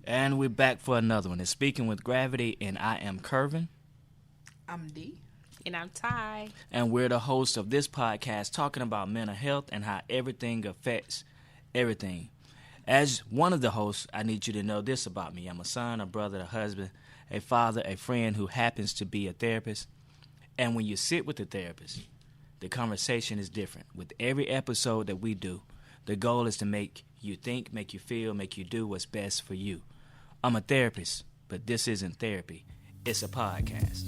And we're back for another one. It's Speaking with Gravity, and I am Kervin. I'm D. And I'm Ty. And we're the hosts of this podcast talking about mental health and how everything affects everything. As one of the hosts, I need you to know this about me. I'm a son, a brother, a husband, a father, a friend who happens to be a therapist. And when you sit with a therapist, the conversation is different. With every episode that we do, the goal is to make you think, make you feel, make you do what's best for you. I'm a therapist, but this isn't therapy. It's a podcast.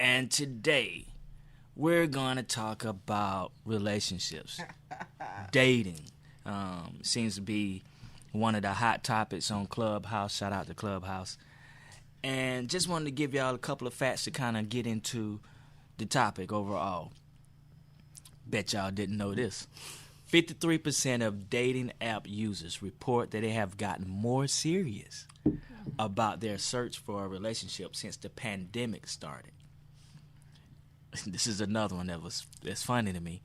And today, we're going to talk about relationships, dating. Seems to be one of the hot topics on Clubhouse. Shout out to Clubhouse. And just wanted to give y'all a couple of facts to kind of get into the topic overall. Bet y'all didn't know this. 53% of dating app users report that they have gotten more serious about their search for a relationship since the pandemic started. This is another one that's funny to me.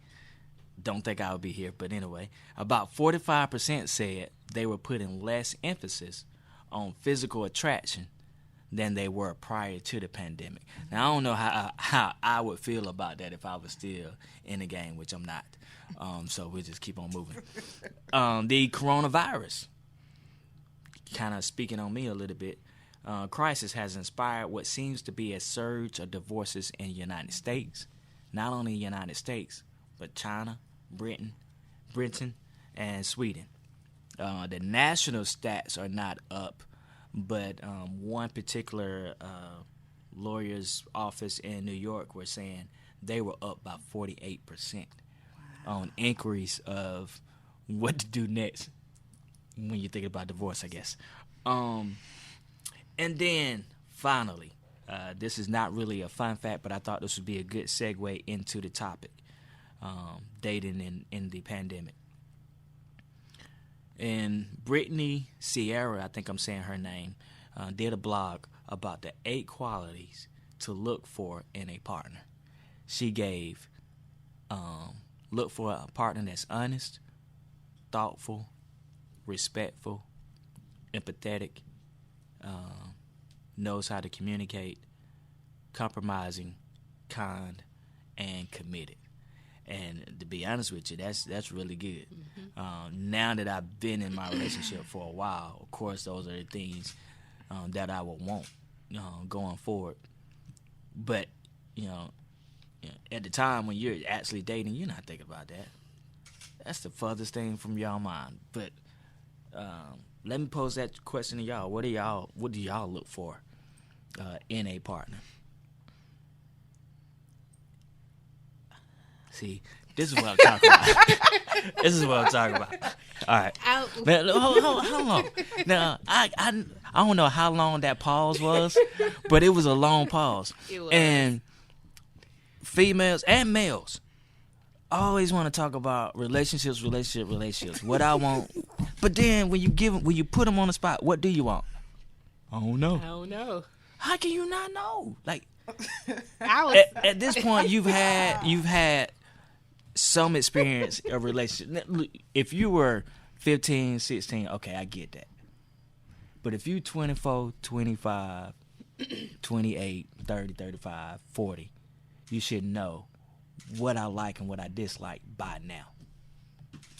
Don't think I would be here, but anyway. About 45% said they were putting less emphasis on physical attraction than they were prior to the pandemic. Now, I don't know how I would feel about that if I was still in the game, which I'm not. So we'll just keep on moving. The coronavirus, kind of speaking on me a little bit, crisis has inspired what seems to be a surge of divorces in the United States. Not only the United States, but China, Britain, and Sweden. The national stats are not up, but one particular lawyer's office in New York were saying they were up by 48% on inquiries of what to do next when you think about divorce, I guess. And then, finally, this is not really a fun fact, but I thought this would be a good segue into the topic, dating in the pandemic. And Brittany Sierra, I think I'm saying her name, did a blog about the 8 qualities to look for in a partner. She gave, look for a partner that's honest, thoughtful, respectful, empathetic, knows how to communicate, compromising, kind, and committed. And to be honest with you, that's really good. Mm-hmm. Now that I've been in my relationship for a while, of course, those are the things that I would want going forward. But, at the time when you're actually dating, you're not thinking about that. That's the furthest thing from your mind. But let me pose that question to y'all. What do y'all look for in a partner? See, this is what I'm talking about. This is what I'm talking about. All right. Man, hold on. Now, I don't know how long that pause was, but it was a long pause. It was. And females and males always want to talk about relationships. What I want. But then when you put them on the spot, what do you want? I don't know. How can you not know? Like, at this point, you've had some experience of relationship. If you were 15, 16, okay, I get that. But if you 24, 25, 28, 30, 35, 40, you should know what I like and what I dislike by now.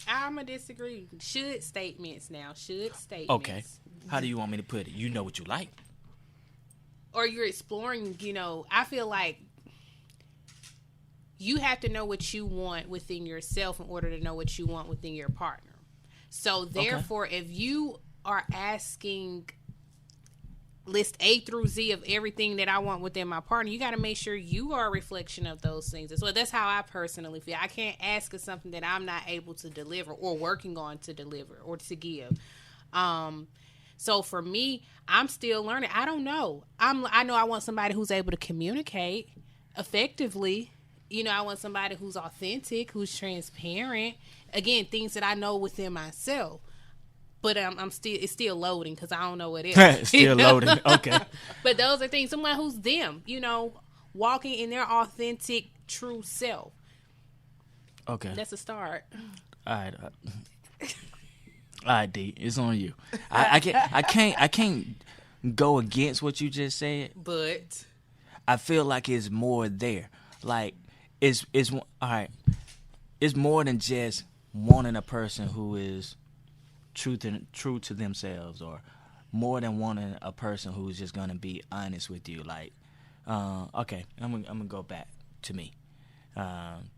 I'm going to disagree. Should statements. Okay. How do you want me to put it? You know what you like. Or you're exploring, I feel like you have to know what you want within yourself in order to know what you want within your partner. So therefore, if you are asking list A through Z of everything that I want within my partner, you got to make sure you are a reflection of those things as well. That's how I personally feel. I can't ask for something that I'm not able to deliver or working on to deliver or to give. So for me, I'm still learning. I don't know. I know I want somebody who's able to communicate effectively. I want somebody who's authentic, who's transparent. Again, things that I know within myself. But it's still loading because I don't know what it is. Still loading. Okay. But those are things. Someone who's them. walking in their authentic, true self. Okay. That's a start. All right. All right, D. It's on you. I can't go against what you just said. But I feel like it's more there. Like it's all right. It's more than just wanting a person who is true to themselves, or more than wanting a person who's just gonna be honest with you. Like, okay, I'm gonna go back to me. I'm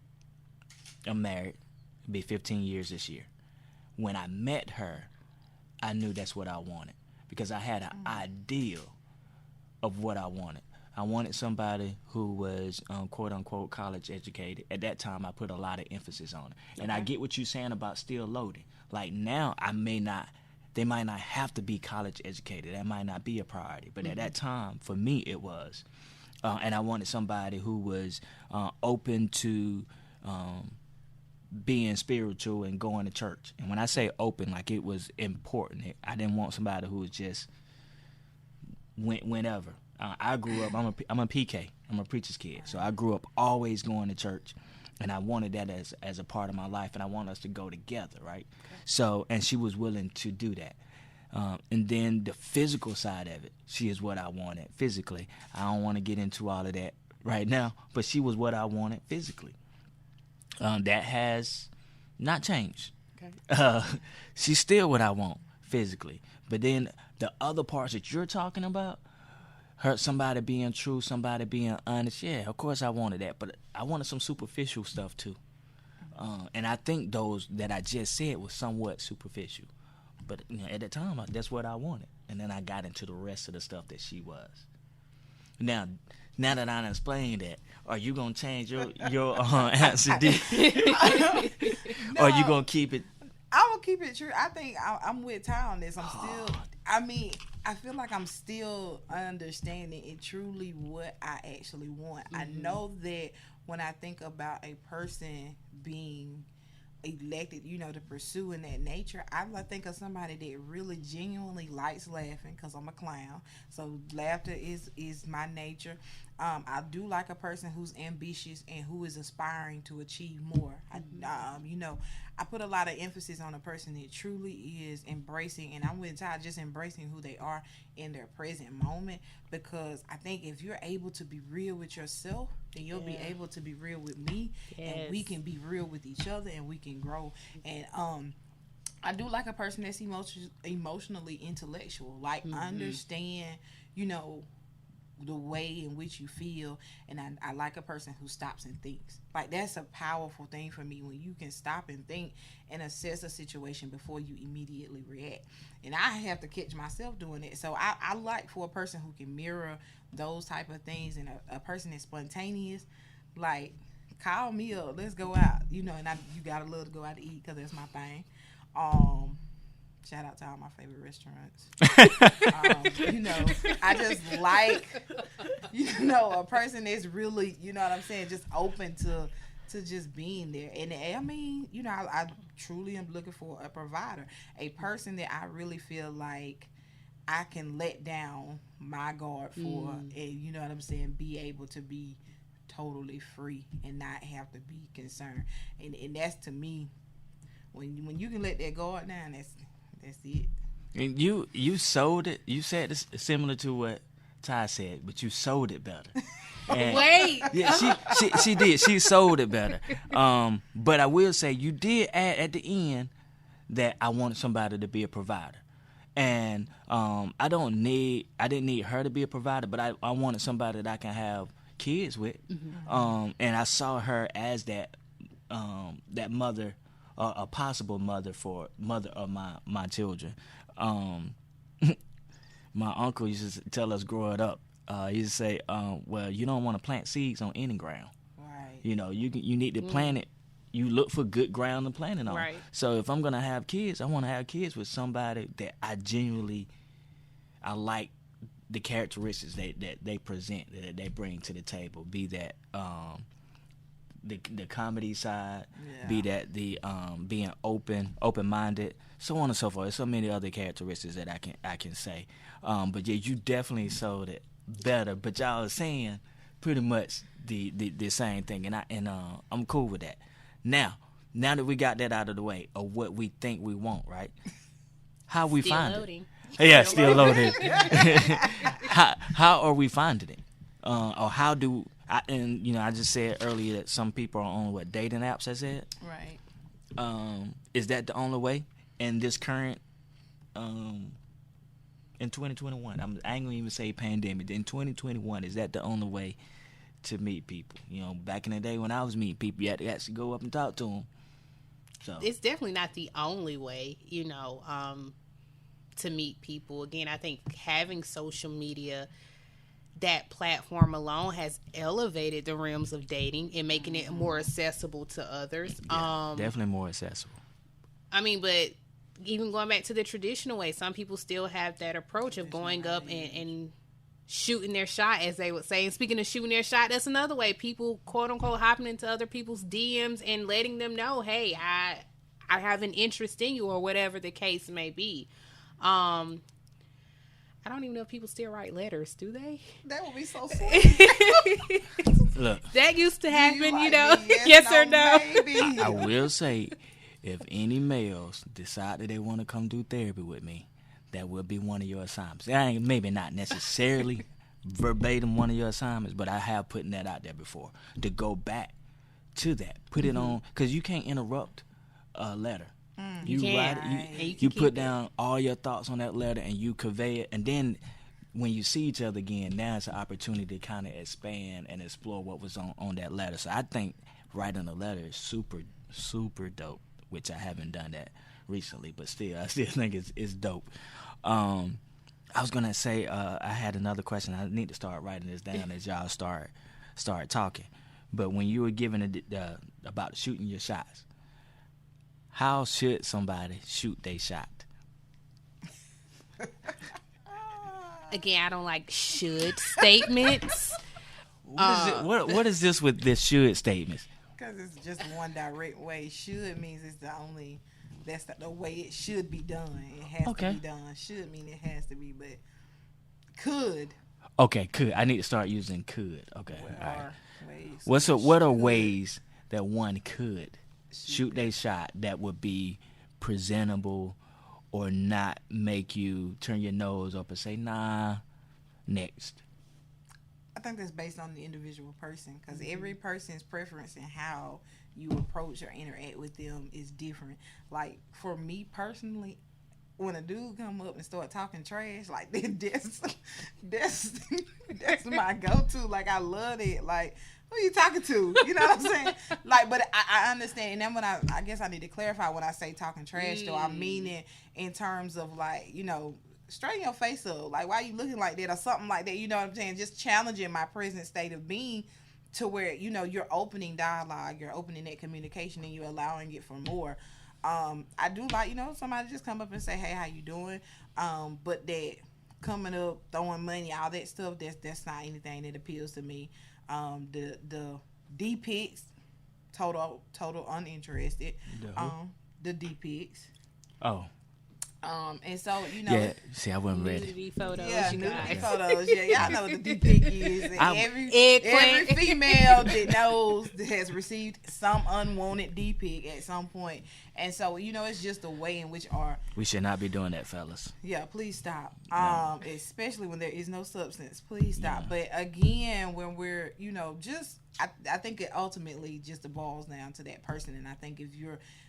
married. It'll be 15 years this year. When I met her, I knew that's what I wanted because I had an ideal of what I wanted. I wanted somebody who was quote unquote college educated. At that time, I put a lot of emphasis on it. And I get what you're saying about still loading. Like now, they might not have to be college educated. That might not be a priority. But at that time, for me, it was. And I wanted somebody who was open to being spiritual and going to church. And when I say open, like it was important. I didn't want somebody who was just whenever. I grew up, I'm a PK. I'm a preacher's kid. So I grew up always going to church. And I wanted that as a part of my life. And I want us to go together, right? Okay. So, and she was willing to do that. And then the physical side of it, she is what I wanted physically. I don't want to get into all of that right now, but she was what I wanted physically. That has not changed. Okay. She's still what I want physically. But then the other parts that you're talking about, somebody being true, somebody being honest, yeah, of course I wanted that. But I wanted some superficial stuff too. And I think those that I just said was somewhat superficial. But at the time, that's what I wanted. And then I got into the rest of the stuff that she was. Now that I explained that, are you gonna change your answer, D? Or are you gonna keep it? I will keep it true. I think I'm with Ty on this. I feel like I'm still understanding it truly what I actually want. I know that when I think about a person being elected, to pursue in that nature, I think of somebody that really genuinely likes laughing, because I'm a clown, so laughter is my nature. I do like a person who's ambitious and who is aspiring to achieve more. I put a lot of emphasis on a person that truly is embracing, and I'm with Ty, just embracing who they are in their present moment, because I think if you're able to be real with yourself, then you'll be able to be real with me, and we can be real with each other, and we can grow. And I do like a person that's emotionally intellectual, like understand, the way in which you feel. And I like a person who stops and thinks. Like, that's a powerful thing for me, when you can stop and think and assess a situation before you immediately react. And I have to catch myself doing it. So I like for a person who can mirror those type of things, and a person that's spontaneous. Like, call me up, let's go out, and you gotta love to go out to eat, because that's my thing. Shout out to all my favorite restaurants. I just like, a person that's really, what I'm saying, just open to just being there. And I mean, I truly am looking for a provider, a person that I really feel like I can let down my guard for, and what I'm saying, be able to be totally free and not have to be concerned. And that's, to me, when you can let that guard down, that's it. And you sold it. You said it's similar to what Ty said, but you sold it better. And wait. Yeah, she did. She sold it better. But I will say, you did add at the end that I wanted somebody to be a provider. And I didn't need her to be a provider, but I wanted somebody that I can have kids with. And I saw her as that mother, a possible mother of my children. My uncle used to tell us growing up, he used to say, well, you don't want to plant seeds on any ground. Right. You need to plant it. You look for good ground to plant it on. Right. So if I'm going to have kids, I want to have kids with somebody that I like the characteristics that they present, that they bring to the table, be that the comedy side, be that the being open-minded, so on and so forth. There's so many other characteristics that I can say. But yeah, you definitely sold it better. But y'all are saying pretty much the same thing, and I'm cool with that. Now that we got that out of the way of what we think we want, right? How we Still find loading. it? Yeah, still loaded. how are we finding it? Or how do I just said earlier that some people are on dating apps? I said, Right. Is that the only way in this current in 2021? I ain't gonna even say pandemic. In 2021, is that the only way to meet people? Back in the day when I was meeting people, you had to actually go up and talk to them. So It's definitely not the only way, to meet people. Again, I think having social media, that platform alone has elevated the realms of dating and making it more accessible to others. definitely more accessible. I mean, but even going back to the traditional way, some people still have that approach of going up and shooting their shot, as they would say. And speaking of shooting their shot, that's another way. People, quote unquote, hopping into other people's DMs and letting them know, hey, I have an interest in you, or whatever the case may be. I don't even know if people still write letters, do they? That would be so sweet. Look, That used to happen, Me? Yes or no? Maybe. I will say, if any males decide that they want to come do therapy with me, that will be one of your assignments. Maybe not necessarily verbatim one of your assignments, but I have put that out there before to go back to that. Put it on, because you can't interrupt a letter. You can, write it, right. you put down all your thoughts on that letter, and you convey it, and then when you see each other again, now it's an opportunity to kind of expand and explore what was on that letter. So I think writing a letter is super, super dope, which I haven't done that recently, but still, I still think it's dope. I was gonna say I had another question. I need to start writing this down as y'all start talking. But when you were giving about shooting your shots, how should somebody shoot their shot? Again, I don't like should statements. What is this with this should statements? Because it's just one direct way. Should means it's that's the way it should be done. It has to be done. Should mean it has to be, but could. Okay, could. I need to start using could. Okay, all right. Ways What are ways that one could shoot their shot that would be presentable or not make you turn your nose up and say, nah, next? I think that's based on the individual person, because every person's preference and how you approach or interact with them is different. Like, for me personally, when a dude come up and start talking trash, like, that's my go-to. Like, I love it. Like, who you talking to? You know what I'm saying? Like, but I understand. And then when I guess I need to clarify when I say talking trash, though, I mean it in terms of, like, straighten your face up. Like, why you looking like that or something like that? You know what I'm saying? Just challenging my present state of being to where, you're opening dialogue, you're opening that communication, and you're allowing it for more. I do like, somebody just come up and say, hey, how you doing? But that coming up, throwing money, all that stuff, that's not anything that appeals to me. The D pics, total uninterested. The D pics. Oh. And so, Yeah, see, I wasn't ready. Nudity photos, nudity photos. Yeah, y'all know what the D pic is. And every female that knows that has received some unwanted D pic at some point. And so, it's just a way in which we should not be doing that, fellas. Yeah, please stop. No. Especially when there is no substance. Please stop. Yeah. But again, when we're, I think it ultimately just boils down to that person. And I think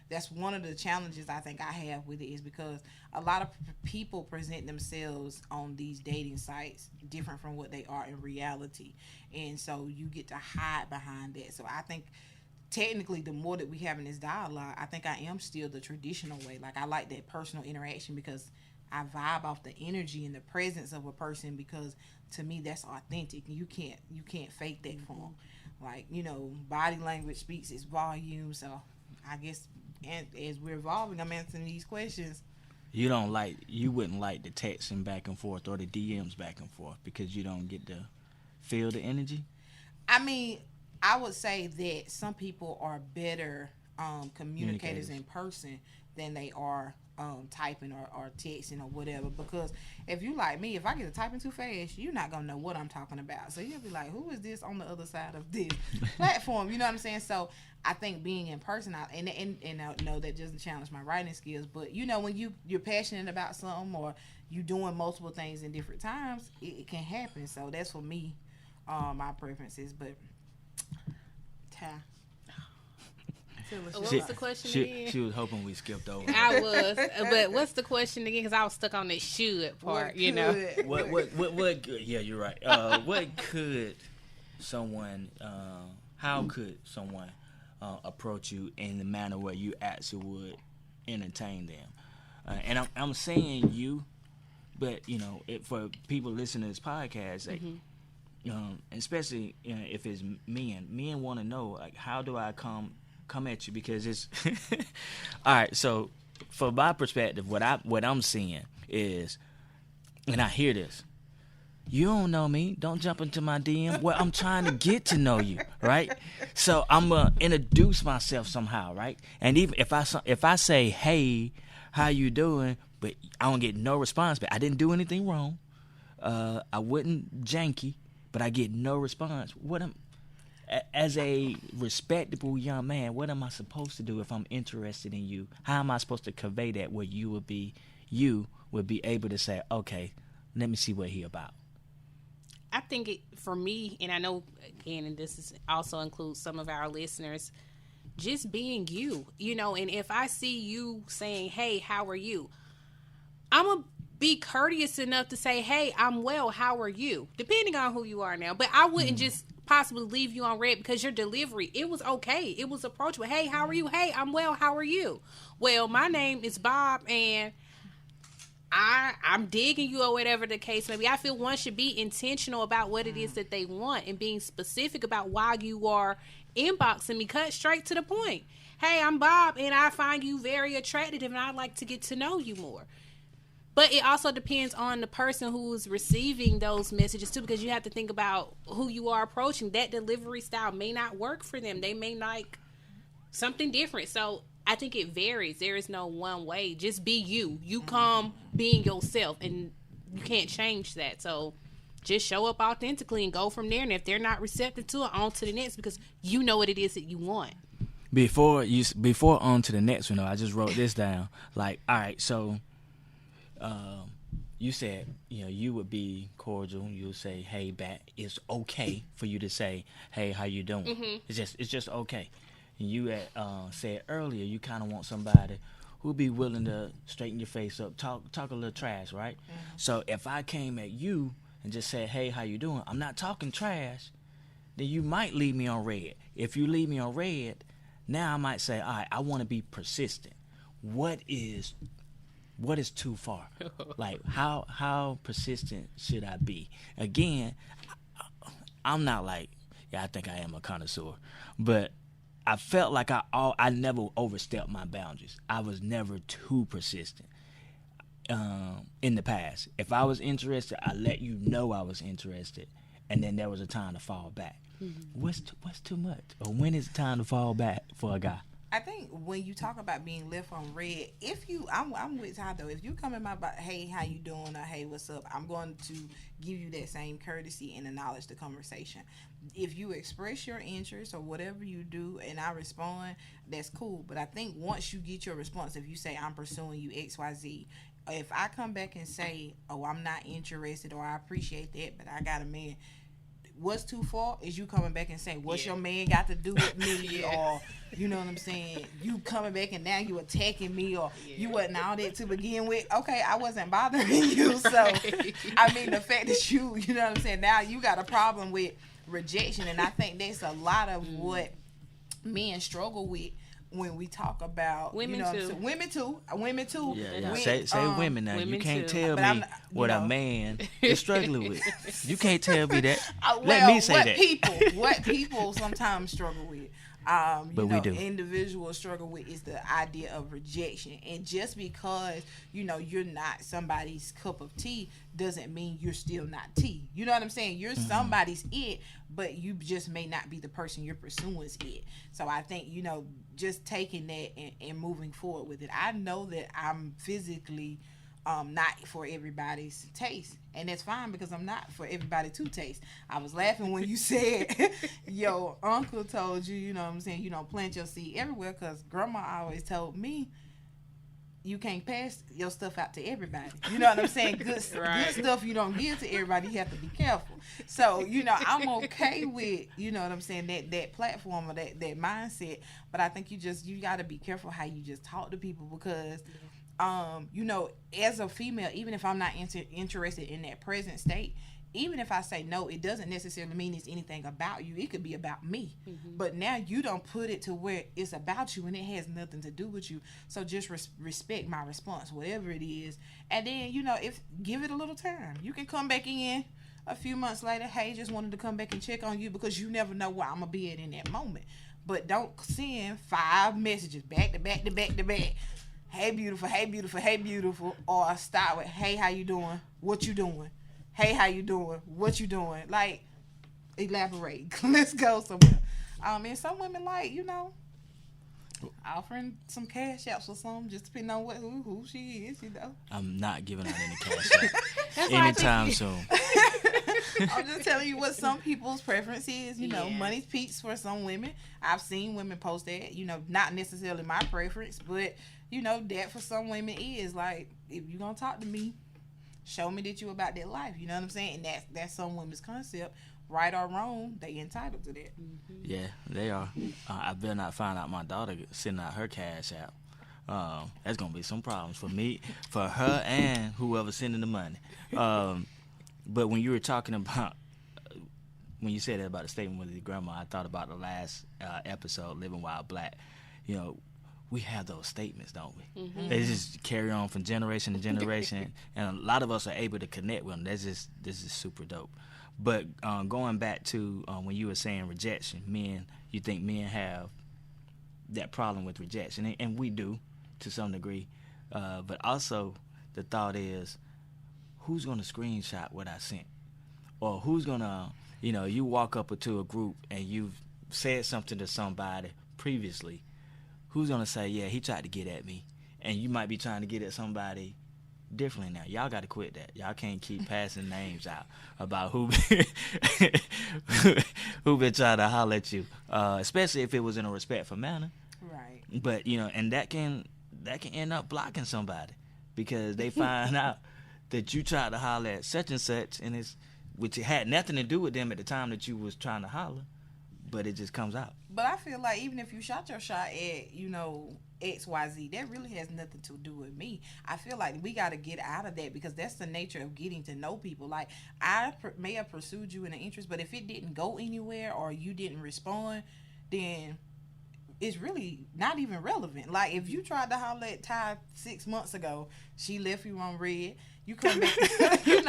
that's one of the challenges I think I have with it, is because a lot of people present themselves on these dating sites different from what they are in reality. And so you get to hide behind that. So I think technically the more that we have in this dialogue, I think I am still the traditional way. Like, I like that personal interaction because I vibe off the energy and the presence of a person, because to me that's authentic. You can't fake that from them. Like, body language speaks its volume. So I guess, and as we're evolving, I'm answering these questions. You wouldn't like the texting back and forth or the DMs back and forth because you don't get to feel the energy? I mean, I would say that some people are better communicators in person than they are typing or texting or whatever. Because if you like me, if I get to typing too fast, you're not gonna know what I'm talking about. So you'll be like, who is this on the other side of this platform? You know what I'm saying? So I think being in person, and I know that doesn't challenge my writing skills, but you know, when you're passionate about something or you doing multiple things in different times, it can happen. So that's for me, my preferences. But what was the question again? She was hoping we skipped over. I was, but what's the question again? Because I was stuck on the should part. You know, what? Yeah, you're right. What could someone? How could someone approach you in the manner where you actually would entertain them? And I'm saying you, but you know, for people listening to this podcast, like, especially if it's men want to know, like, how do I come at you? Because it's all right. So from my perspective, what I'm seeing is, and I hear this, you don't know me, don't jump into my DM. Well, I'm trying to get to know you, right? So I'm gonna introduce myself somehow, right? And even if I say, hey, how you doing, but I don't get no response back, I didn't do anything wrong, I wasn't janky, but I get no response. As a respectable young man, what am I supposed to do if I'm interested in you? How am I supposed to convey that where you would be able to say, okay, let me see what he about? I think for me, and I know, again, and this also includes some of our listeners, just being you, you know, and if I see you saying, hey, how are you? I'm going to be courteous enough to say, hey, I'm well, how are you? Depending on who you are now. But I wouldn't just possibly leave you on red because your delivery, it was okay. It was approachable. Hey, how are you? Hey, I'm well, how are you? Well, my name is Bob, and I'm digging you, or whatever the case may be. I feel one should be intentional about what it is that they want and being specific about why you are inboxing me. Cut straight to the point. Hey, I'm Bob, and I find you very attractive, and I'd like to get to know you more. But it also depends on the person who's receiving those messages too, because you have to think about who you are approaching. That delivery style may not work for them. They may like something different. So I think it varies. There is no one way. Just be you. You come being yourself, and you can't change that. So just show up authentically and go from there. And if they're not receptive to it, on to the next, because you know what it is that you want. Before on to the next one, though, I just wrote this down. Like, all right, so you said, you know, you would be cordial. You would say, hey, back. It's okay for you to say, hey, how you doing? Mm-hmm. It's just okay. And you had said earlier, you kind of want somebody who'll be willing to straighten your face up, talk a little trash, right? Mm-hmm. So if I came at you and just said, hey, how you doing? I'm not talking trash. Then you might leave me on red. If you leave me on red, now I might say, all right, I want to be persistent. What is too far? Like, how persistent should I be? Again, I'm not like, I think I am a connoisseur, but I felt like I never overstepped my boundaries. I was never too persistent in the past. If I was interested, I let you know I was interested, and then there was a time to fall back. Mm-hmm. What's too much? Or when is it time to fall back for a guy? I think when you talk about being left on red, I'm with Ty though. If you come in my box, hey, how you doing, or hey, what's up, I'm going to give you that same courtesy and acknowledge the conversation. If you express your interest or whatever you do and I respond, that's cool. But I think once you get your response, if you say I'm pursuing you XYZ, if I come back and say, oh, I'm not interested, or I appreciate that, but I got a man, what's too far is you coming back and saying, what's your man got to do with me? Or, you know what I'm saying, you coming back and now you attacking me, or you wasn't all that to begin with. Okay, I wasn't bothering you. So, I mean, the fact that you know what I'm saying, now you got a problem with rejection. And I think that's a lot of what men struggle with when we talk about women, you know, too. Women too. Yeah. Say women now. Women you can't tell me what a man is struggling with. You can't tell me that. Let me say what that. What people sometimes struggle with. But we do. Individuals struggle with is the idea of rejection. And just because, you're not somebody's cup of tea doesn't mean you're still not tea. You know what I'm saying? You're somebody's it, but you just may not be the person you're pursuing's it. So I think, just taking that and moving forward with it. I know that I'm physically not for everybody's taste, and that's fine because I'm not for everybody to taste. I was laughing when you said your uncle told you, you know what I'm saying, plant your seed everywhere, because grandma always told me you can't pass your stuff out to everybody. You know what I'm saying? Good stuff you don't give to everybody. You have to be careful. So, I'm okay with, you know what I'm saying, that platform or that mindset. But I think you got to be careful how you just talk to people, because as a female, even if I'm not interested in that present state, even if I say no, it doesn't necessarily mean it's anything about you. It could be about me. But now you don't put it to where it's about you and it has nothing to do with you. So just respect my response, whatever it is. And then, if give it a little time. You can come back in a few months later. Hey, just wanted to come back and check on you, because you never know where I'm going to be at in that moment. But don't send 5 messages back to back to back to back. Hey, beautiful, hey, beautiful, hey, beautiful. Or start with, hey, how you doing? What you doing? Hey, how you doing? What you doing? Like, elaborate. Let's go somewhere. And some women offering some cash outs or something, just depending on who she is, I'm not giving out any cash out anytime soon. I'm just telling you what some people's preference is. Money's peaks for some women. I've seen women post that, not necessarily my preference, but that for some women is like, if you're gonna talk to me, show me that you about that life. You know what I'm saying? And that's some women's concept. Right or wrong, they entitled to that. Yeah, they are. I better not find out my daughter sending out her cash out. That's gonna be some problems for me, for her, and whoever sending the money. But when you were talking about, when you said that about the statement with your grandma, I thought about the last episode, Living While Black. We have those statements, don't we? They just carry on from generation to generation, and a lot of us are able to connect with them. This is super dope. But going back to when you were saying rejection, you think men have that problem with rejection, and we do to some degree. But also the thought is, who's going to screenshot what I sent? Or who's going to, you walk up to a group and you've said something to somebody previously. Who's going to say, yeah, he tried to get at me? And you might be trying to get at somebody differently now. Y'all got to quit that. Y'all can't keep passing names out about who been trying to holler at you, especially if it was in a respectful manner. Right. But, and that can end up blocking somebody, because they find out that you tried to holler at such and such, and which had nothing to do with them at the time that you was trying to holler, but it just comes out. But I feel like even if you shot your shot at, XYZ, that really has nothing to do with me. I feel like we got to get out of that, because that's the nature of getting to know people. Like, I may have pursued you in an interest, but if it didn't go anywhere or you didn't respond, then it's really not even relevant. Like, if you tried to holler at Ty 6 months ago, she left you on red. You come back, 6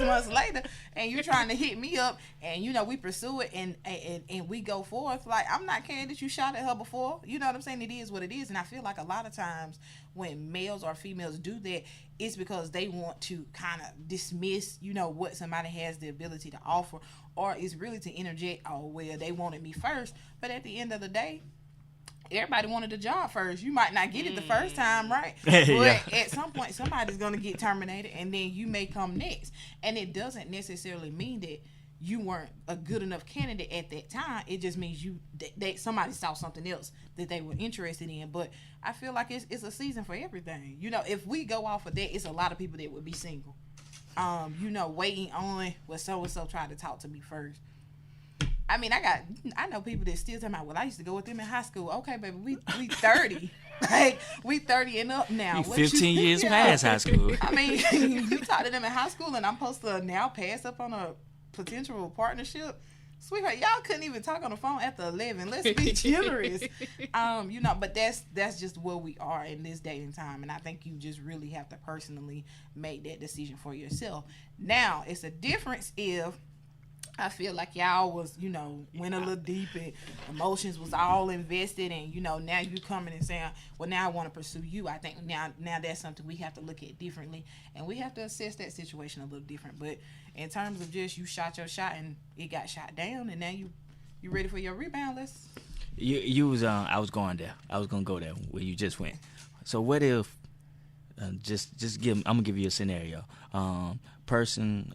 months later, and you're trying to hit me up, and we pursue it, and we go forth. Like, I'm not caring that you shot at her before. You know what I'm saying? It is what it is. And I feel like a lot of times when males or females do that, it's because they want to kind of dismiss, what somebody has the ability to offer, or it's really to interject, oh, well, they wanted me first. But at the end of the day, everybody wanted the job first. You might not get it the first time, right? But at some point, somebody's going to get terminated, and then you may come next. And it doesn't necessarily mean that you weren't a good enough candidate at that time. It just means somebody saw something else that they were interested in. But I feel like it's a season for everything. If we go off of that, it's a lot of people that would be single. Waiting on so-and-so tried to talk to me first. I mean, I know people that still talking about, well, I used to go with them in high school. Okay, baby, we 30. Like, we 30 and up now. 15 years past high school. I mean, you talk to them in high school, and I'm supposed to now pass up on a potential partnership. Sweetheart, y'all couldn't even talk on the phone after 11. Let's be generous. But that's just where we are in this day and time. And I think you just really have to personally make that decision for yourself. Now, it's a difference if I feel like y'all was, went a little deep and emotions was all invested, and now you coming and saying, well, now I want to pursue you. I think now that's something we have to look at differently, and we have to assess that situation a little different. But in terms of just you shot your shot and it got shot down, and now you ready for your rebound? Let's. You was I was going there. I was gonna go there where you just went. So what if I'm gonna give you a scenario. Person.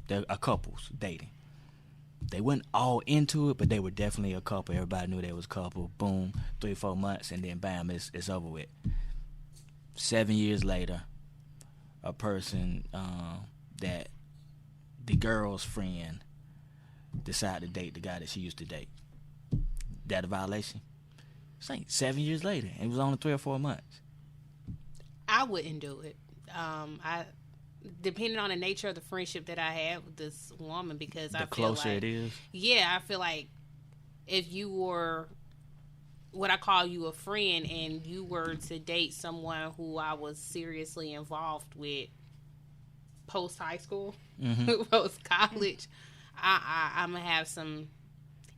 They're a couple's dating. They went all into it, but they were definitely a couple. Everybody knew they was a couple. Boom, 3-4 months, and then bam, it's over with. 7 years later, a person that the girl's friend decided to date the guy that she used to date. That a violation? It's like 7 years later, and it was only 3 or 4 months. I wouldn't do it. Depending on the nature of the friendship that I have with this woman, because I feel closer like, it is. Yeah, I feel like if you were what I call you a friend and you were to date someone who I was seriously involved with post high school, post college, I'm gonna have some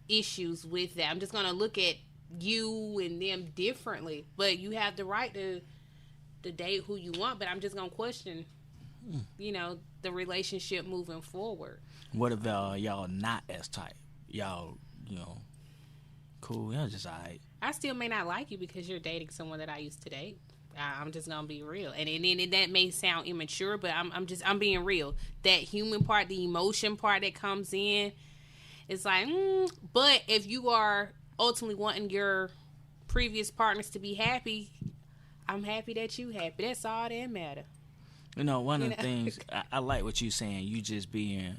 issues with that. I'm just gonna look at you and them differently. But you have the right to date who you want, but I'm just gonna question the relationship moving forward. What if y'all not as tight? Y'all, cool. Y'all just alright. I still may not like you because you're dating someone that I used to date. I'm just gonna be real, and that may sound immature, but I'm being real. That human part, the emotion part that comes in, it's like, but if you are ultimately wanting your previous partners to be happy, I'm happy that you happy. That's all that matter. One of the things I like what you saying. You just being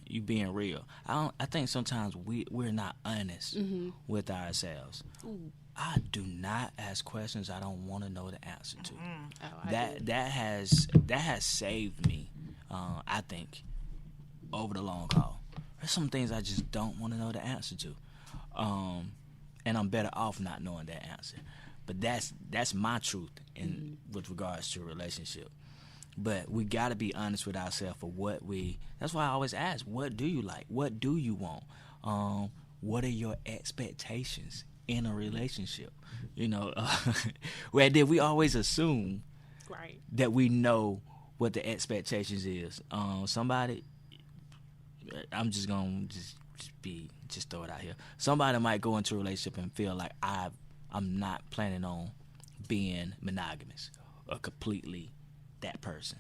real. I think sometimes we're not honest with ourselves. Ooh. I do not ask questions I don't want to know the answer to. That has saved me. I think over the long haul. There's some things I just don't want to know the answer to, and I'm better off not knowing that answer. But that's my truth with regards to a relationship. But we got to be honest with ourselves for what we. That's why I always ask, what do you like? What do you want? What are your expectations in a relationship? Where did we always assume that we know what the expectations is? Somebody, I'm just gonna just throw it out here. Somebody might go into a relationship and feel like I'm not planning on being monogamous or completely that person,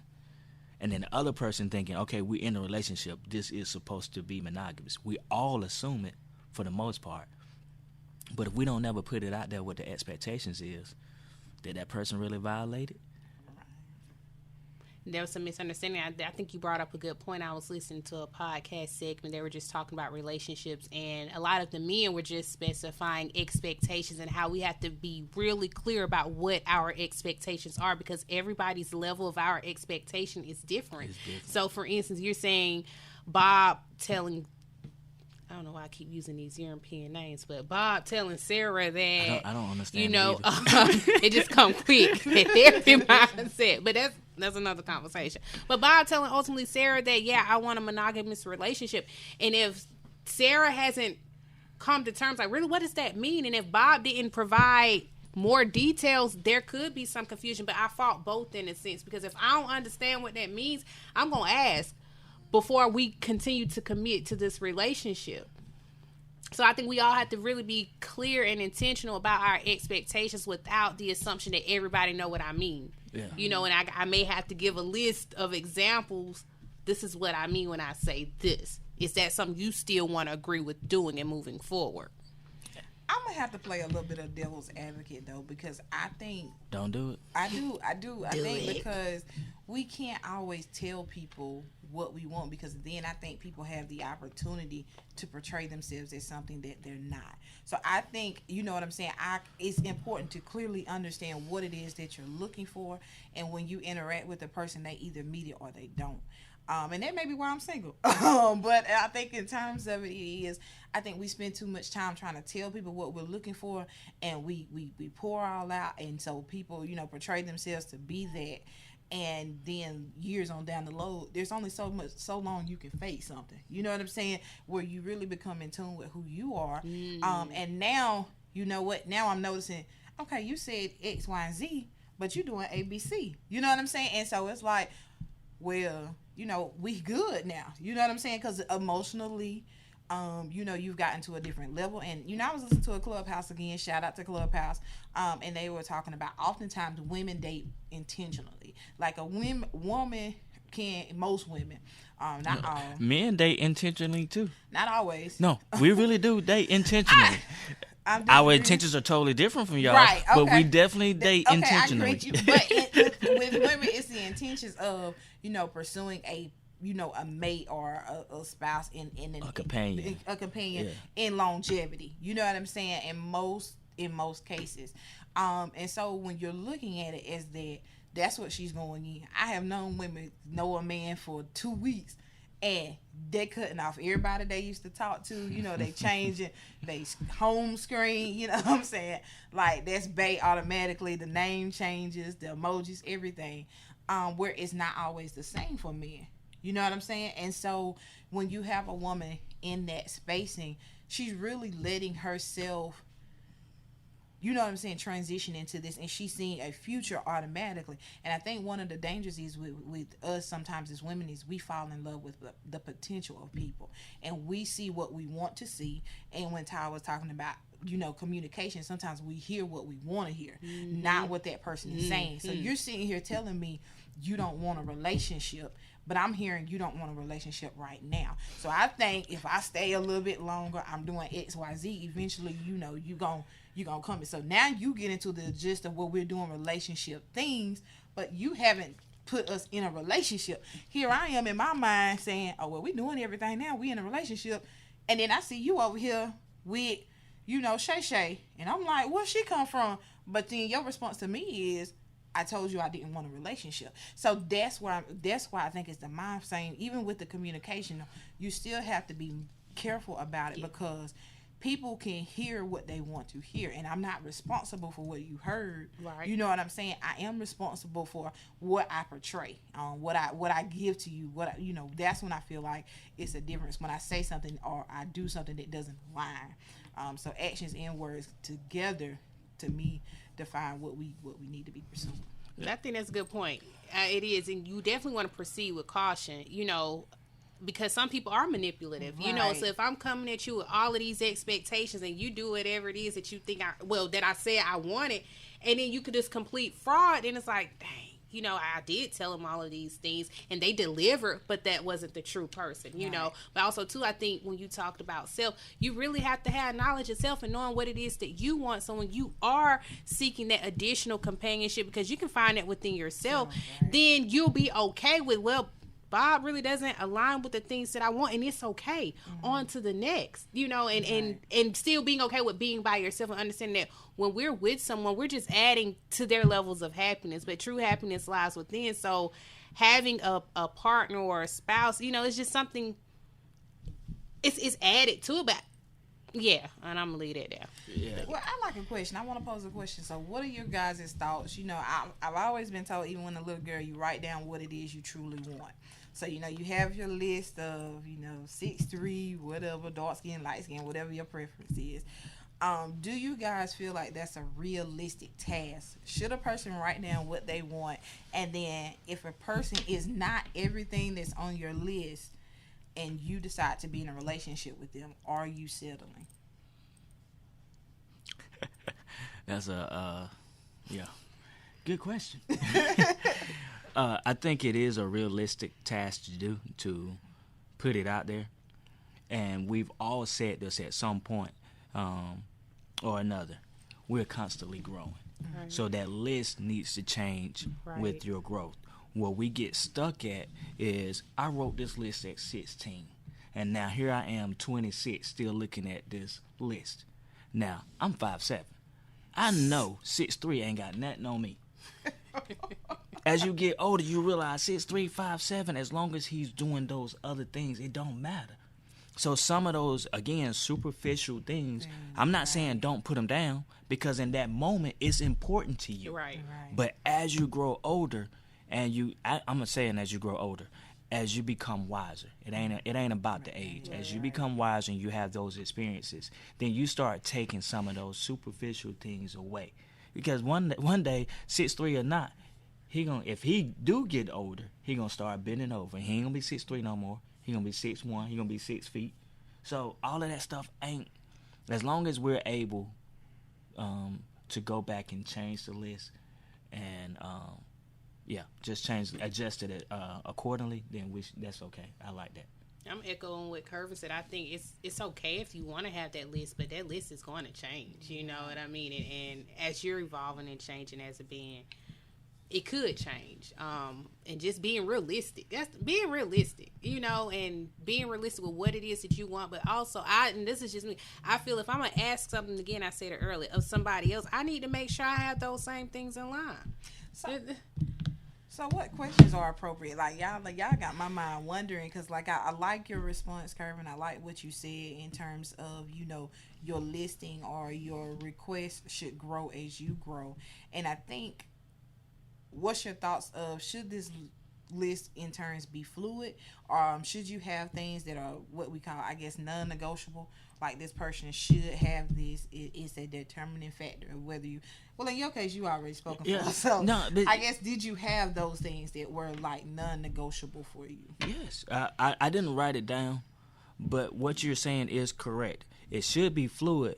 and then the other person thinking, okay, we're in a relationship, this is supposed to be monogamous. We all assume it for the most part, but if we don't never put it out there what the expectations is, did that person really violate it? There was some misunderstanding. I think you brought up a good point. I was listening to a podcast segment. They were just talking about relationships, and a lot of the men were just specifying expectations and how we have to be really clear about what our expectations are, because everybody's level of our expectation is different. So, for instance, you're saying Bob telling, I don't know why I keep using these European names, but Bob telling Sarah that I don't understand. It just come quick. Therapy mindset, but that's another conversation. But Bob telling ultimately Sarah that, yeah, I want a monogamous relationship, and if Sarah hasn't come to terms like, really, what does that mean? And if Bob didn't provide more details, there could be some confusion. But I fought both in a sense, because if I don't understand what that means, I'm gonna ask before we continue to commit to this relationship. So I think we all have to really be clear and intentional about our expectations without the assumption that everybody know what I mean. Yeah. And I may have to give a list of examples. This is what I mean when I say this. Is that something you still want to agree with doing and moving forward? I'm going to have to play a little bit of devil's advocate, though, because I think... Don't do it. I do. I think because we can't always tell people what we want, because then I think people have the opportunity to portray themselves as something that they're not. So I think, you know what I'm saying, it's important to clearly understand what it is that you're looking for, and when you interact with a person, they either meet it or they don't. And that may be why I'm single. But I think in terms of it is, I think we spend too much time trying to tell people what we're looking for, and we pour all out, and so people, portray themselves to be that. and then years on down the road, there's only so long you can face something. You know what I'm saying? Where you really become in tune with who you are. And now, you know what? Now I'm noticing, okay, you said X, Y, and Z, but you're doing A, B, C. You know what I'm saying? And so it's like, well, you know, we good now. You know what I'm saying? Because emotionally, you know, you've gotten to a different level. And, you know, I was listening to a Clubhouse again, shout out to Clubhouse, and they were talking about oftentimes women date intentionally. Like a woman can, most women, not all. Men date intentionally too. Not always. No, we really do date intentionally. Our intentions are totally different from y'all, right, okay. But we definitely date intentionally. I agree with you. But with women, it's the intentions of, you know, pursuing a, you know, a mate or a spouse in a companion, in longevity. You know what I'm saying? In most cases, and so when you're looking at it as that's what she's going in. I have known women know a man for 2 weeks, and they cutting off everybody they used to talk to. You know, they changing they home screen. You know what I'm saying? Like, that's bait automatically. The name changes, the emojis, everything. Where it's not always the same for men. You know what I'm saying? And so when you have a woman in that spacing, she's really letting herself, you know what I'm saying, transition into this, and she's seeing a future automatically. And I think one of the dangers is with us sometimes as women is we fall in love with the potential of people, and we see what we want to see. And when Ty was talking about, you know, communication, sometimes we hear what we want to hear, not what that person is saying. So you're sitting here telling me you don't want a relationship, but I'm hearing you don't want a relationship right now. So I think if I stay a little bit longer, I'm doing X, Y, Z, eventually, you know, you gonna come in. So now you get into the gist of what we're doing, relationship things, but you haven't put us in a relationship. Here I am in my mind saying, oh, well, we're doing everything now. We in a relationship. And then I see you over here with, you know, Shay Shay. And I'm like, where she come from? But then your response to me is, I told you I didn't want a relationship. So that's why I think it's the mind saying, even with the communication, you still have to be careful about it, because people can hear what they want to hear, and I'm not responsible for what you heard. Right. You know what I'm saying? I am responsible for what I portray, what I give to you. You know, that's when I feel like it's a difference when I say something or I do something that doesn't align. So actions and words together, to me, define what we need to be pursuing. I think that's a good point. It is, and you definitely want to proceed with caution. You know, because some people are manipulative, right. You know, so if I'm coming at you with all of these expectations and you do whatever it is that you think that I said I wanted, and then you could just complete fraud, and it's like, dang, you know, I did tell them all of these things and they delivered, but that wasn't the true person, you know. But also too, I think when you talked about self, you really have to have knowledge of self and knowing what it is that you want. So when you are seeking that additional companionship, because you can find that within yourself, then you'll be okay with, well, Bob really doesn't align with the things that I want, and it's okay. On to the next, you know, and still being okay with being by yourself and understanding that when we're with someone, we're just adding to their levels of happiness, but true happiness lies within. So having a partner or a spouse, you know, it's just something, it's added to it, but yeah, and I'm gonna leave that there. Yeah. Well, I like a question. I want to pose a question. So, what are your guys' thoughts? You know, I've always been told, even when a little girl, you write down what it is you truly want. So, you know, you have your list of, you know, 6'3", whatever, dark skin, light skin, whatever your preference is. Do you guys feel like that's a realistic task? Should a person write down what they want, and then if a person is not everything that's on your list, and you decide to be in a relationship with them, are you settling? That's good question. I think it is a realistic task to do, to put it out there. And we've all said this at some point or another. We're constantly growing. Right. So that list needs to change with your growth. What we get stuck at is, I wrote this list at 16, and now here I am, 26, still looking at this list. Now, I'm 5'7". I know 6'3" ain't got nothing on me. As you get older, you realize 6'3", 5'7", as long as he's doing those other things, it don't matter. So some of those, again, superficial things, I'm not saying don't put them down, because in that moment, it's important to you. Right. But as you grow older, and I'm saying as you grow older, as you become wiser. It ain't about the age. As you become wiser and you have those experiences, then you start taking some of those superficial things away. Because one day, 6'3" or not, if he do get older, he gonna start bending over. He ain't gonna be 6'3" no more. He gonna be 6'1". He gonna be 6 feet. So all of that stuff ain't. As long as we're able to go back and change the list and just adjust it accordingly, then that's okay. I like that. I'm echoing what Kervin said. I think it's okay if you want to have that list, but that list is going to change. You know what I mean? And as you're evolving and changing as a being, it could change. And just being realistic. That's being realistic, you know, and being realistic with what it is that you want. But also, and this is just me, I feel if I'm going to ask something again, I said it earlier, of somebody else, I need to make sure I have those same things in line. So what questions are appropriate? Like y'all got my mind wondering, because like I like your response, Kervin. I like what you said in terms of, you know, your listing or your request should grow as you grow. And I think, what's your thoughts of, should this list in turns be fluid, or should you have things that are what we call, I guess, non-negotiable? Like, this person should have this. It's a determining factor of whether you. Well, in your case, you already spoken for. So, I guess, did you have those things that were like non-negotiable for you? Yes, I didn't write it down, but what you're saying is correct. It should be fluid,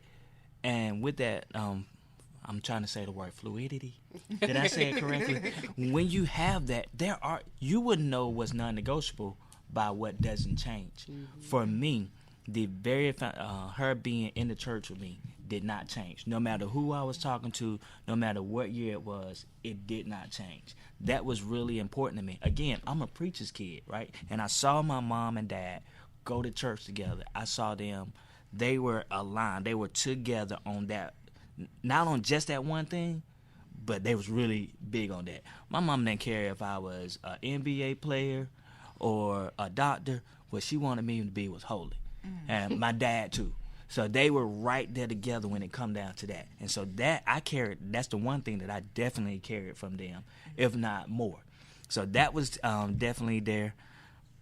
and with that, I'm trying to say the word fluidity. Did I say it correctly? When you have that, you wouldn't know what's non-negotiable by what doesn't change. Mm-hmm. For me, the her being in the church with me did not change. No matter who I was talking to, no matter what year it did not change. That was really important to me. Again, I'm a preacher's kid, right? And I saw my mom and dad go to church together. I saw them. They were aligned. They were together on that. Not on just that one thing, but they was really big on that. My mom didn't care if I was an NBA player or a doctor. What she wanted me to be was holy. And my dad too. So they were right there together when it come down to that. And so that I carried, that's the one thing that I definitely carried from them, if not more. So that was definitely there.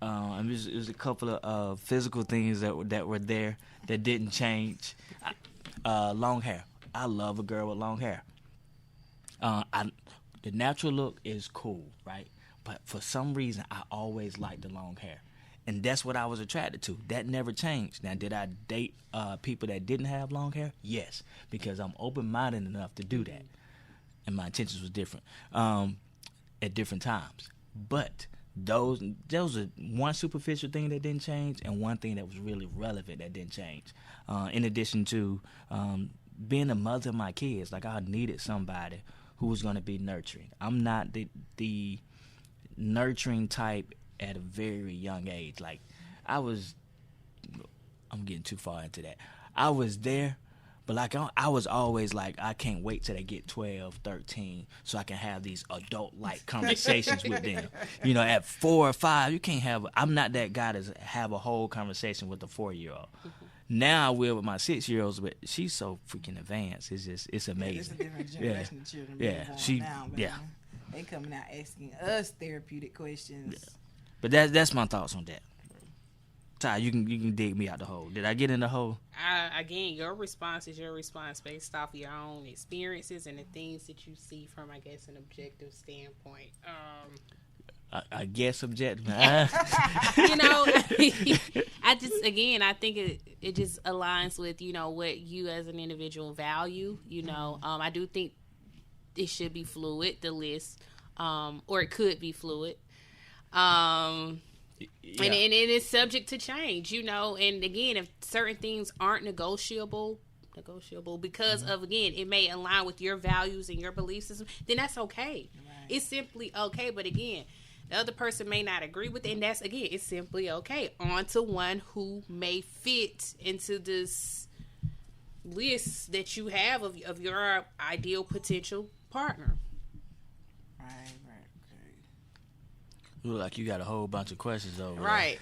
It was a couple of physical things that were there that didn't change. Long hair. I love a girl with long hair. The natural look is cool, right? But for some reason, I always liked the long hair. And that's what I was attracted to. That never changed. Now, did I date people that didn't have long hair? Yes, because I'm open-minded enough to do that. And my intentions was different at different times. But those are one superficial thing that didn't change and one thing that was really relevant that didn't change. In addition to being a mother of my kids, like I needed somebody who was going to be nurturing. I'm not the nurturing type at a very young age. Like, I'm getting too far into that. I was there, but like I was always like, I can't wait till they get 12, 13 so I can have these adult-like conversations with them. You know, at 4 or 5, you can't have, I'm not that guy to have a whole conversation with a 4-year-old. Mm-hmm. Now I will with my 6-year-olds, but she's so freaking advanced. It's amazing. Yeah, it's a different generation of children. They coming out asking us therapeutic questions. Yeah. But that's my thoughts on that. Ty, you can dig me out the hole. Did I get in the hole? Again, your response is your response based off your own experiences and the things that you see from, I guess, an objective standpoint. I guess objective. You know, I think it just aligns with, you know, what you as an individual value. You know, I do think it should be fluid, the list, or it could be fluid. And it is subject to change, you know. And again, if certain things aren't negotiable because of, again, it may align with your values and your belief system, then that's okay. Right. It's simply okay. But again, the other person may not agree with it, and that's, again, it's simply okay. On to one who may fit into this list that you have of your ideal potential partner. You look like you got a whole bunch of questions over right.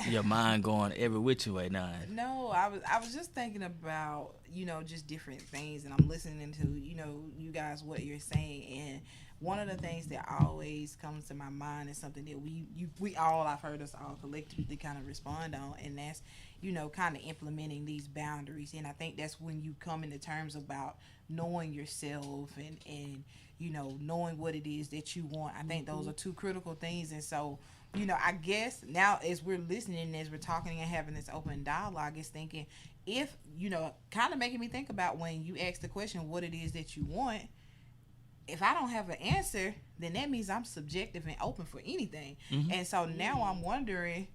Your mind going every which way now. No, I was just thinking about, you know, just different things, and I'm listening to, you know, you guys, what you're saying, and one of the things that always comes to my mind is something that we all, I've heard us all collectively kind of respond on, and that's, kind of implementing these boundaries. And I think that's when you come into terms about knowing yourself and knowing what it is that you want. I think those are two critical things. And so, I guess now as we're listening, as we're talking and having this open dialogue, is thinking if, kind of making me think about when you ask the question, what it is that you want. If I don't have an answer, then that means I'm subjective and open for anything. Mm-hmm. And so now I'm wondering,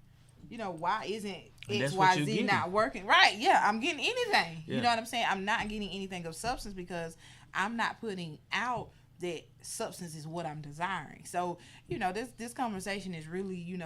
why isn't XYZ not working? Right, yeah, I'm getting anything. Yeah. You know what I'm saying? I'm not getting anything of substance because I'm not putting out that substance is what I'm desiring. So, this conversation is really,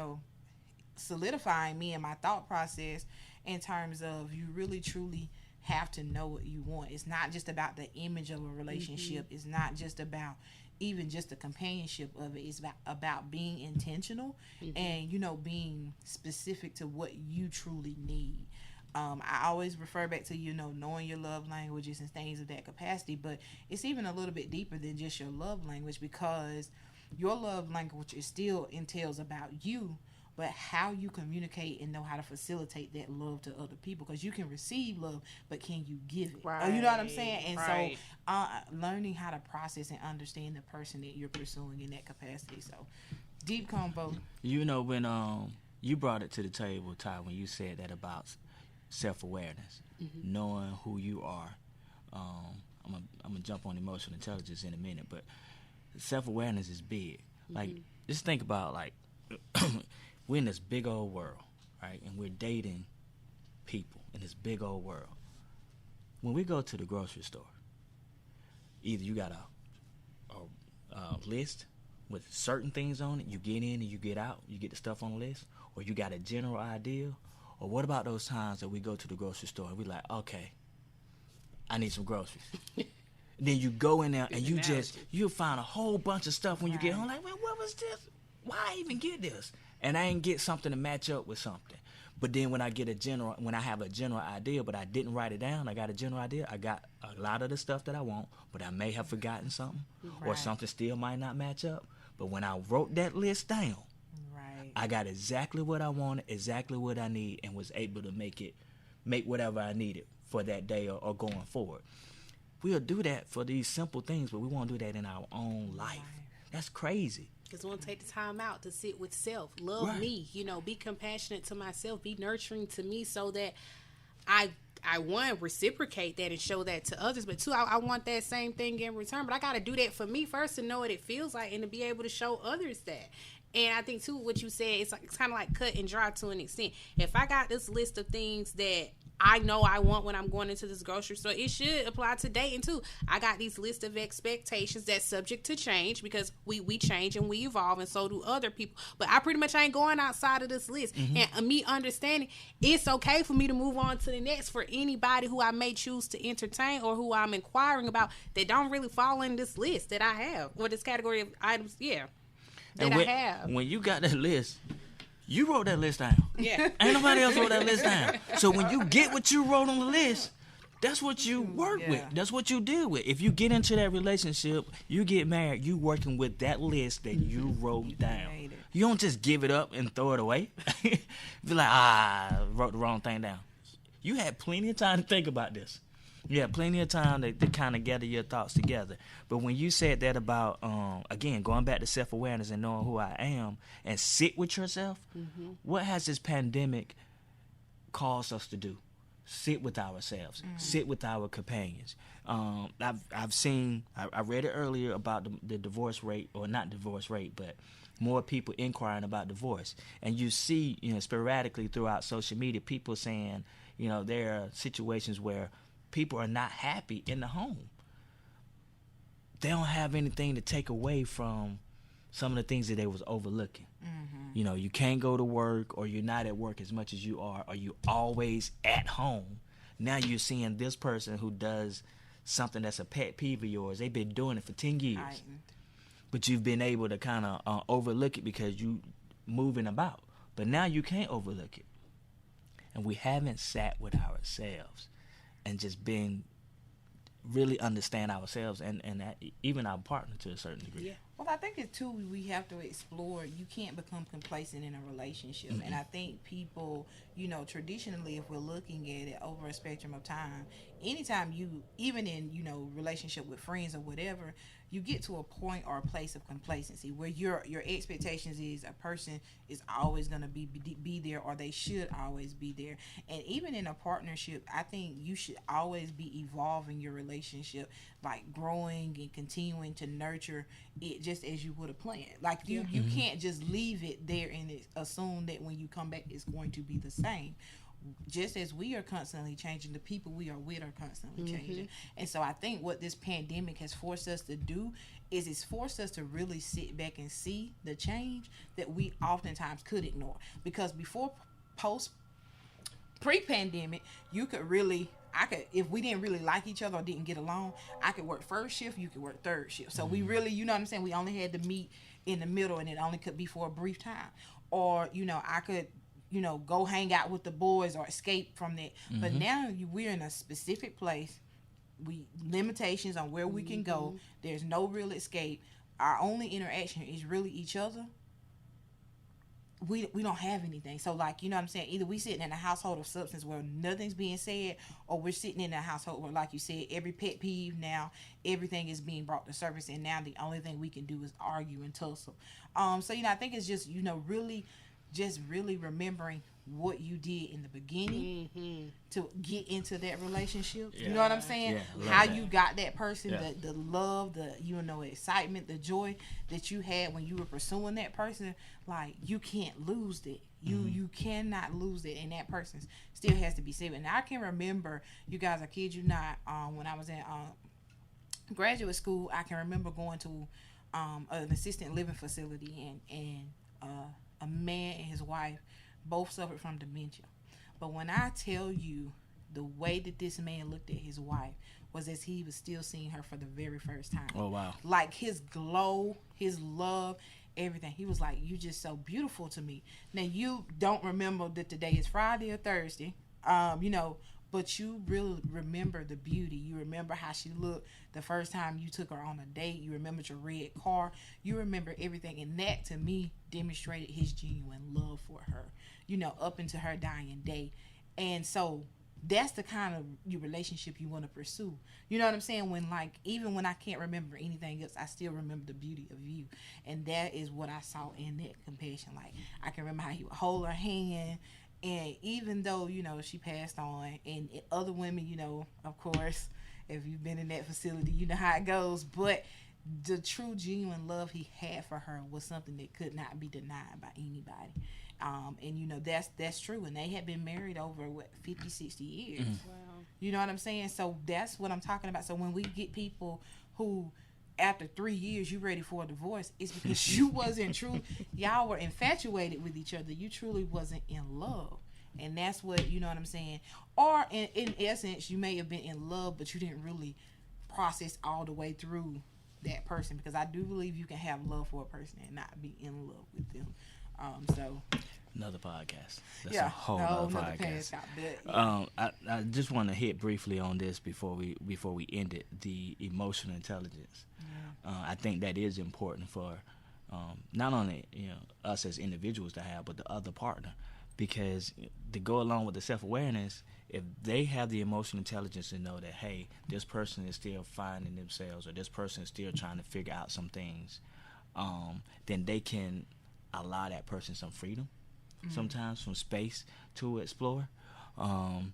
solidifying me in my thought process in terms of you really truly have to know what you want. It's not just about the image of a relationship. Mm-hmm. It's not just about even just the companionship of it. It's about being intentional and, being specific to what you truly need. I always refer back to, knowing your love languages and things of that capacity, but it's even a little bit deeper than just your love language, because your love language still entails about you, but how you communicate and know how to facilitate that love to other people. Because you can receive love, but can you give it? Right. You know what I'm saying? And so learning how to process and understand the person that you're pursuing in that capacity. So deep combo. When you brought it to the table, Ty, when you said that about self-awareness, knowing who you are. I'm gonna jump on emotional intelligence in a minute, but self-awareness is big. Like, just think about, like, we're in this big old world, right? And we're dating people in this big old world. When we go to the grocery store, either you got a list with certain things on it, you get in and you get out, you get the stuff on the list, or you got a general idea. Or what about those times that we go to the grocery store and we're like, okay, I need some groceries. Then you go in there and you find a whole bunch of stuff when you get home, like, well, what was this? Why I even get this? And I ain't get something to match up with something. But then when I have a general idea, but I didn't write it down, I got a general idea, I got a lot of the stuff that I want, but I may have forgotten something, or something still might not match up. But when I wrote that list down, I got exactly what I wanted, exactly what I need, and was able to make whatever I needed for that day or going forward. We'll do that for these simple things, but we won't do that in our own life. That's crazy. Because we want to take the time out to sit with self, love me, be compassionate to myself, be nurturing to me, so that I one, reciprocate that and show that to others, but two, I want that same thing in return. But I got to do that for me first to know what it feels like and to be able to show others that. And I think, too, what you said, it's kind of like cut and dry to an extent. If I got this list of things that I know I want when I'm going into this grocery store, it should apply to dating, too. I got these list of expectations that's subject to change, because we change and we evolve, and so do other people. But I pretty much ain't going outside of this list. And me understanding it's okay for me to move on to the next for anybody who I may choose to entertain or who I'm inquiring about that don't really fall in this list that I have, or this category of items, that I have. When you got that list, you wrote that list down. Yeah. Ain't nobody else wrote that list down. So when you get what you wrote on the list, that's what you work with. That's what you deal with. If you get into that relationship, you get married, you working with that list that you wrote down. You don't just give it up and throw it away. Be like, I wrote the wrong thing down. You had plenty of time to think about this. You had plenty of time to kind of gather your thoughts together. But when you said that about, again, going back to self-awareness and knowing who I am and sit with yourself, what has this pandemic caused us to do? Sit with ourselves. Sit with our companions. I've seen, I read it earlier about the divorce rate, or not divorce rate, but more people inquiring about divorce. And you see, sporadically throughout social media, people saying, there are situations where people are not happy in the home. They don't have anything to take away from some of the things that they was overlooking. You can't go to work, or you're not at work as much as you are, or you always at home. Now you're seeing this person who does something that's a pet peeve of yours. They've been doing it for 10 years. But you've been able to kind of overlook it because you moving about. But now you can't overlook it. And we haven't sat with ourselves and just been really understand ourselves and that, even our partner to a certain degree. Yeah. Well, I think it's too, we have to explore. You can't become complacent in a relationship. Mm-hmm. And I think people, traditionally, if we're looking at it over a spectrum of time, anytime you, even in, relationship with friends or whatever, you get to a point or a place of complacency where your expectations is a person is always going to be there, or they should always be there. And even in a partnership, I think you should always be evolving your relationship, like growing and continuing to nurture it just as you would have planned. Like you can't just leave it there and assume that when you come back it's going to be the same. Just as we are constantly changing, the people we are with are constantly changing. And so I think what this pandemic has forced us to do is it's forced us to really sit back and see the change that we oftentimes could ignore. Because before, pre-pandemic, you could really, if we didn't really like each other or didn't get along, I could work first shift, you could work third shift. So we really, you know what I'm saying, we only had to meet in the middle, and it only could be for a brief time. Or, I could, go hang out with the boys or escape from that. But now we're in a specific place. We limitations on where we can go. There's no real escape. Our only interaction is really each other. We don't have anything. So, like, you know what I'm saying? Either we sitting in a household of substance where nothing's being said, or we're sitting in a household where, like you said, every pet peeve now, everything is being brought to surface, and now the only thing we can do is argue and tussle. So, I think it's just, really remembering what you did in the beginning to get into that relationship. You know what I'm saying? How you got that person, the love, the excitement, the joy that you had when you were pursuing that person. Like, you can't lose that. You cannot lose it, and that person still has to be saved. And I can remember, you guys, I kid you not, when I was in graduate school, I can remember going to an assisted living facility, and a man and his wife both suffered from dementia. But when I tell you the way that this man looked at his wife was as he was still seeing her for the very first time. Oh, wow. Like his glow, his love, everything. He was like, "You just so beautiful to me." Now, you don't remember that today is Friday or Thursday, but you really remember the beauty. You remember how she looked the first time you took her on a date. You remembered your red car. You remember everything. And that, to me, demonstrated his genuine love for her, up into her dying day. And so that's the kind of relationship you want to pursue. You know what I'm saying? When, like, even when I can't remember anything else, I still remember the beauty of you. And that is what I saw in that compassion. Like, I can remember how he would hold her hand. And even though, she passed on, and other women, of course, if you've been in that facility, you know how it goes. But the true, genuine love he had for her was something that could not be denied by anybody. And, that's true. And they had been married over, 50, 60 years. Wow. You know what I'm saying? So that's what I'm talking about. So when we get people who, after 3 years, you ready for a divorce, it's because you wasn't true. Y'all were infatuated with each other. You truly wasn't in love. And that's what, you know what I'm saying? Or in essence, you may have been in love, but you didn't really process all the way through that person. Because I do believe you can have love for a person and not be in love with them. So another podcast. That's a whole other podcast. I just want to hit briefly on this before we end it. The emotional intelligence. I think that is important for not only us as individuals to have, but the other partner, because to go along with the self-awareness, if they have the emotional intelligence to know that, hey, this person is still finding themselves, or this person is still trying to figure out some things, then they can allow that person some freedom, sometimes some space to explore, and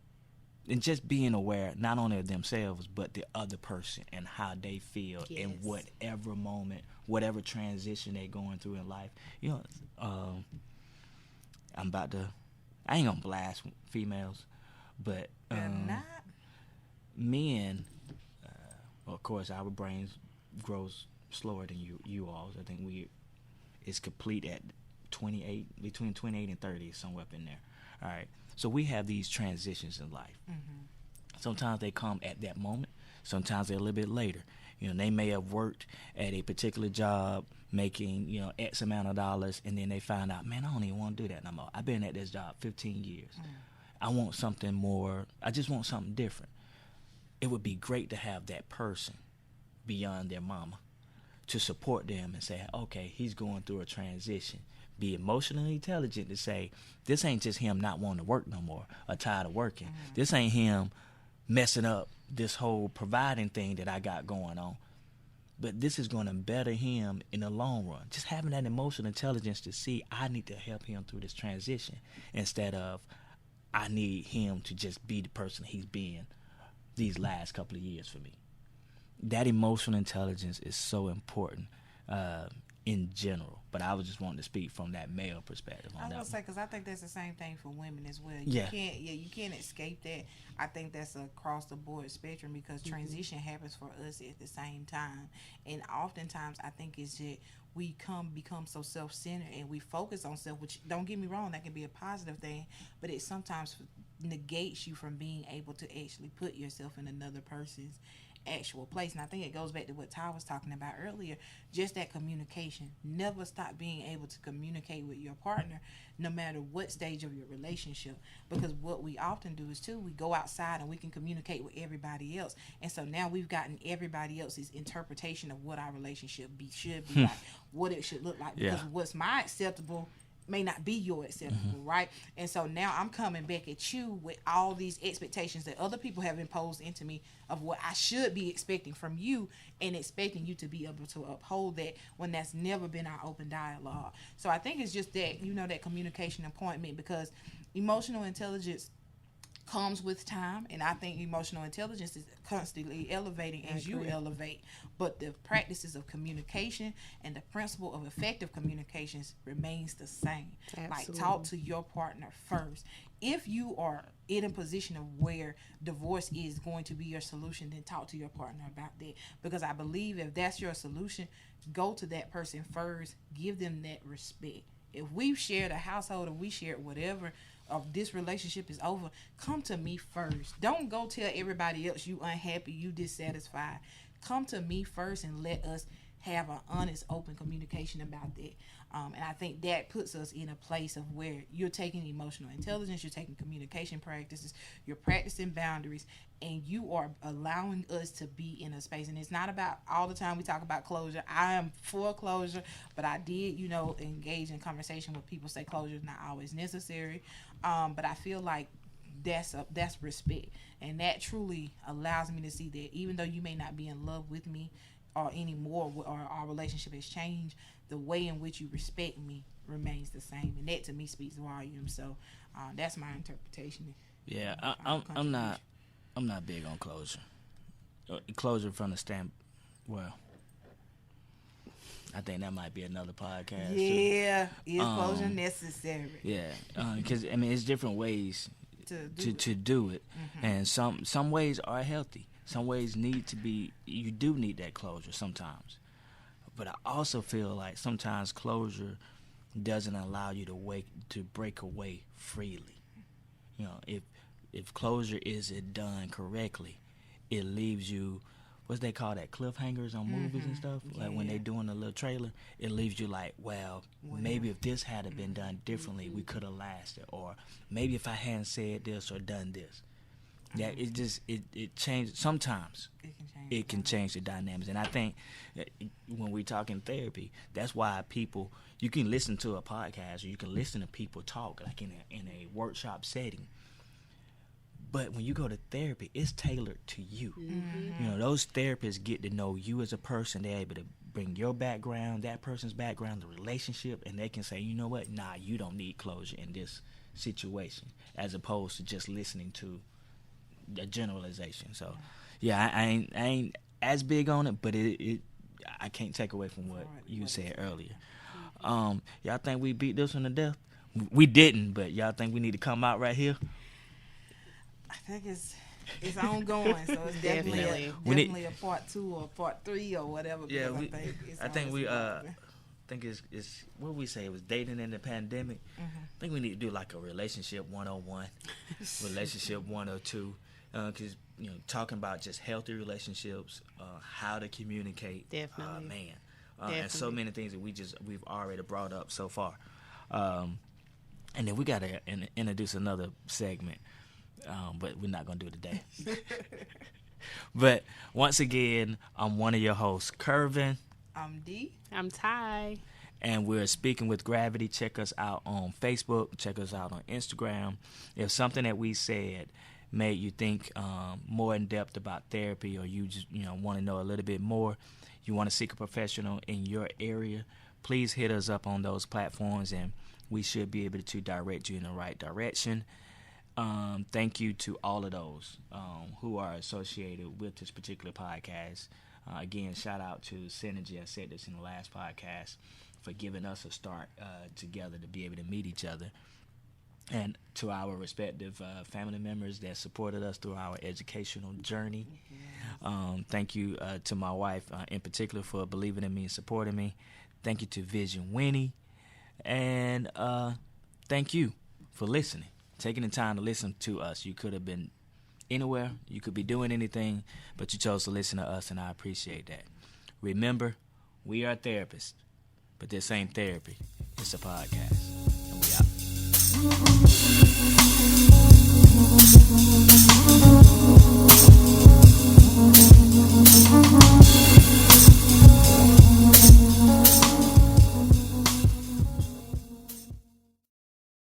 just being aware not only of themselves but the other person and how they feel in whatever moment, whatever transition they're going through in life. I ain't gonna blast females, but men, of course, our brains grows slower than you all. I think it's complete at 28, between 28 and 30, somewhere up in there. All right. So we have these transitions in life. Sometimes they come at that moment. Sometimes they're a little bit later. They may have worked at a particular job making, X amount of dollars, and then they find out, man, I don't even want to do that no more. I've been at this job 15 years. I want something more. I just want something different. it would be great to have that person beyond their mama to support them and say, okay, he's going through a transition. Be emotionally intelligent to say, this ain't just him not wanting to work no more or tired of working. Mm-hmm. This ain't him messing up this whole providing thing that I got going on. But this is going to better him in the long run. Just having that emotional intelligence to see I need to help him through this transition instead of I need him to just be the person he's been these last couple of years for me. That emotional intelligence is so important in general. But I was just wanting to speak from that male perspective on that. I was gonna say, because I think that's the same thing for women as well. You can't escape that. I think that's across the board spectrum because transition happens for us at the same time, and oftentimes I think it's that we become so self-centered and we focus on self. Which, don't get me wrong, that can be a positive thing, but it sometimes negates you from being able to actually put yourself in another person's actual place. And I think it goes back to what Ty was talking about earlier, just that communication. Never stop being able to communicate with your partner no matter what stage of your relationship, because what we often do is too, we go outside and we can communicate with everybody else, and so now we've gotten everybody else's interpretation of what our relationship should be like, what it should look like, because what's my acceptable may not be your acceptable, right? And so now I'm coming back at you with all these expectations that other people have imposed into me of what I should be expecting from you, and expecting you to be able to uphold that when that's never been our open dialogue. So I think it's just that, that communication appointment, because emotional intelligence comes with time, and I think emotional intelligence is constantly elevating as you elevate, but the practices of communication and the principle of effective communications remains the same. Absolutely. Like, talk to your partner first. If you are in a position of where divorce is going to be your solution, then talk to your partner about that, because I believe if that's your solution, go to that person first, give them that respect. If we've shared a household, or we shared whatever, of this relationship is over, come to me first. Don't go tell everybody else you unhappy, you dissatisfied. Come to me first and let us have an honest, open communication about that. And I think that puts us in a place of where you're taking emotional intelligence, you're taking communication practices, you're practicing boundaries, and you are allowing us to be in a space. And it's not about all the time we talk about closure. I am for closure, but I did, engage in conversation with people say closure is not always necessary. But I feel like that's respect, and that truly allows me to see that even though you may not be in love with me or anymore, or our relationship has changed, the way in which you respect me remains the same, and that to me speaks volumes. So that's my interpretation. Yeah, I'm not big on closure. Closure from the stand. Well, I think that might be another podcast. Yeah, is closure necessary? Yeah, because it's different ways to do it, and some ways are healthy. Some ways need to be. You do need that closure sometimes, but I also feel like sometimes closure doesn't allow you to break away freely. If closure isn't done correctly, it leaves you, what they call that, cliffhangers on movies and stuff. Yeah. Like when they're doing a little trailer, it leaves you like, well, maybe if this had been done differently, we could have lasted. Or maybe if I hadn't said this or done this. Yeah, it changes. Sometimes it can change the dynamics. And I think when we talk in therapy, that's why you can listen to a podcast or you can listen to people talk like in a workshop setting. But when you go to therapy, it's tailored to you. Mm-hmm. Those therapists get to know you as a person. They're able to bring your background, that person's background, the relationship, and they can say, you know what? Nah, you don't need closure in this situation, as opposed to just listening to a generalization. So, yeah, I ain't as big on it, but I can't take away from what you said earlier. Y'all think we beat this one to death? We didn't, but y'all think we need to come out right here? I think it's ongoing, so it's definitely a part 2 or part 3 or whatever. Yeah, I think it's what we say, it was dating in the pandemic. I think we need to do like a relationship 101, relationship 102, because talking about just healthy relationships, how to communicate. Definitely, and so many things that we've already brought up so far, and then we got to introduce another segment. But we're not going to do it today. But once again, I'm one of your hosts, Kervin. I'm D. I'm Ty. And we're Speaking with Gravity. Check us out on Facebook. Check us out on Instagram. If something that we said made you think more in depth about therapy, or you just want to know a little bit more, you want to seek a professional in your area, please hit us up on those platforms, and we should be able to direct you in the right direction. Thank you to all of those who are associated with this particular podcast. Again, shout out to Synergy. I said this in the last podcast, for giving us a start together to be able to meet each other. And to our respective family members that supported us through our educational journey. Thank you to my wife in particular for believing in me and supporting me. Thank you to Vision Winnie. And thank you for listening, taking the time to listen to us. You could have been anywhere, you could be doing anything, but you chose to listen to us, and I appreciate that. Remember, we are therapists, but this ain't therapy. It's a podcast. And we out.